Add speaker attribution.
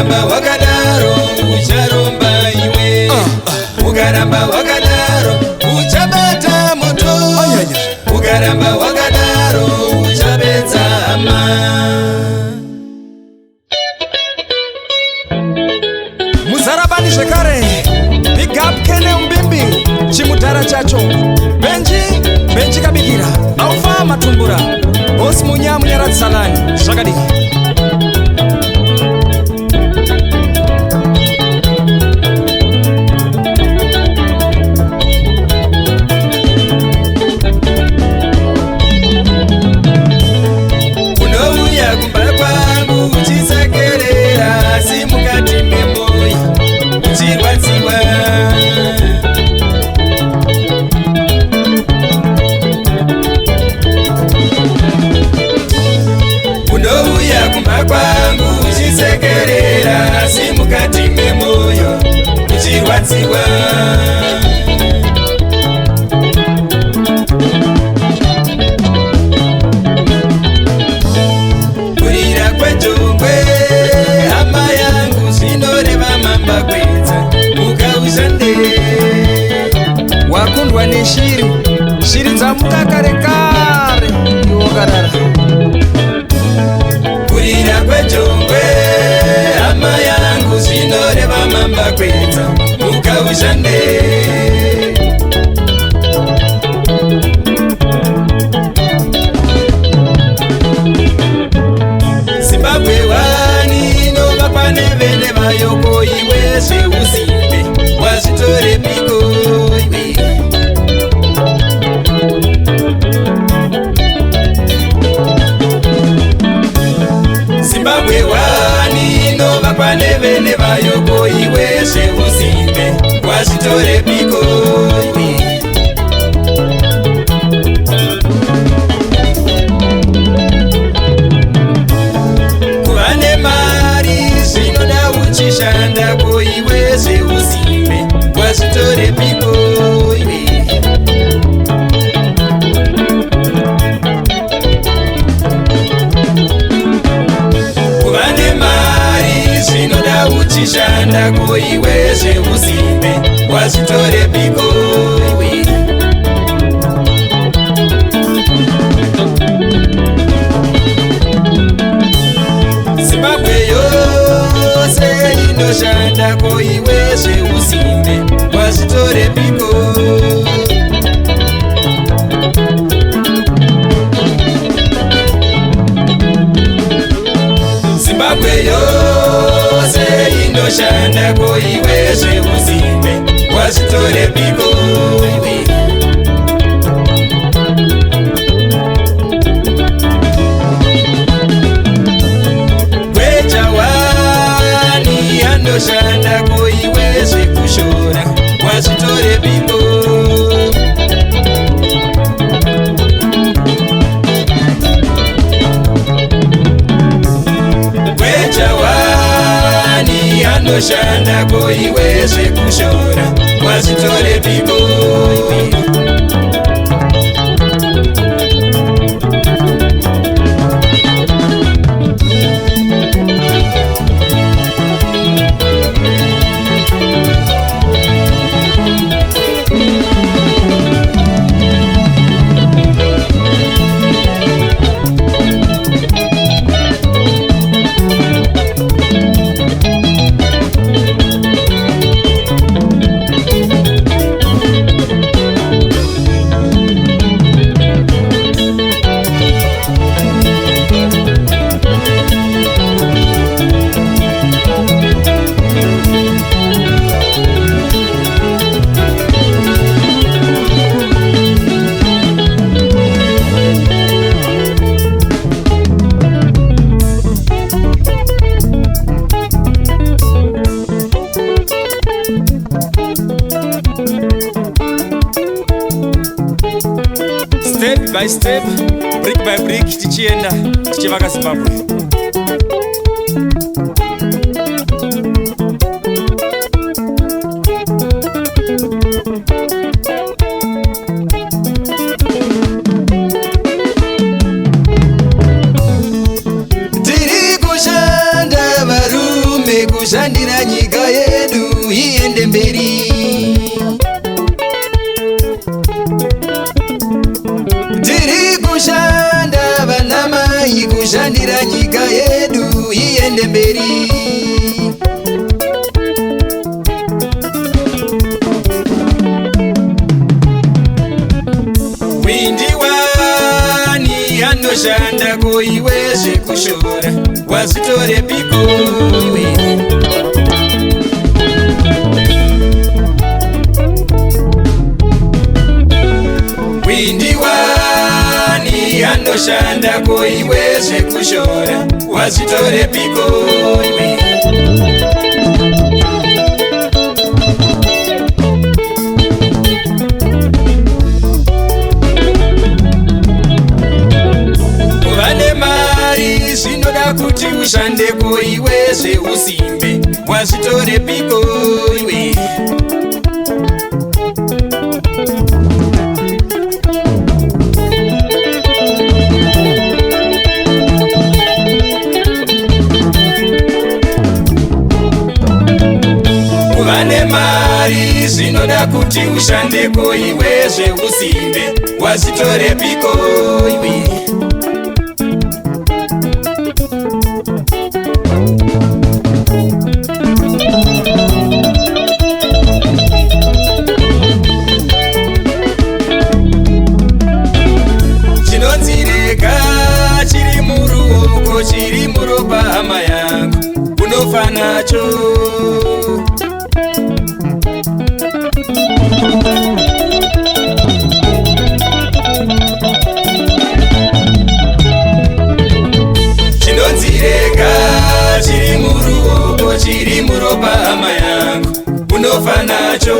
Speaker 1: Ukaramba wakadaro ucharomba iwe. Ukaramba wakadaro uchabata moto. Ukaramba wakadaro uchapedza hama.
Speaker 2: Muzarabani zvekare Big up Kene Umbimbi chimudhara chacho Benji kabikira aufa matumbura bosi munyaradzi zvakadii.
Speaker 1: Unouya kumba kwangu uchisekerera asi mukati memoyo uchirwadziwa. Unouya kumba kwangu uchisekerera asi mukati memoyo uchirwadziwa. Kurira kwejongwe hama yangu zvinoreva mamba kwedza Ushande.
Speaker 2: Wakundwa neshiri dzamuka kare iwokarara.
Speaker 1: Kurira kwejongwe hama yangu zvinoreva mamba kwedza Ushande. Zimbabwe wani novakwa nevene vayoko iwe zveusimbe wazvitore piko iwe. Zimbabwe wani novakwa nevene vayoko iwe zveusimbe wazvitore piko iwe. Kuva nemari zvinoda uchishanda ko iwe zveusimbe wazvitore piko iwe. Kuva nemari zvinoda uchishanda ko iwe zveusimbe wazvitore piko iwe. Zimbabwe yose inoshanda ko iwe zveusimbe wazvitore piko. Zimbabwe yose inoshanda ko iwe zveusimbe wazvitore piko iwe. Wejawani anoshanda ko iwe zvekushora wazvitore piko. Wejawani anoshanda ko iwe zvekushora wazvitore piko iwe.
Speaker 2: Step by step, brick by brick, tichienda tichivaka Zimbabwe.
Speaker 1: Tiri kushanda varume mberi. Windiwani anoshanda kuiwe zvekushora wazvitore piko iwe. Windiwani anoshanda kuiwe zvekushora wazvitore piko iwe. Zvinoda kuti ushande kuiwe zveusimbe wazvitore piko iwe. Vane mari zvinoda kuti ushande kuiwe zveusimbe wazvitore piko iwe. Chiri muropa hama yangu unofa nacho. Chinonzireka chiri muruoko, chiri muropa hama yangu unofa nacho.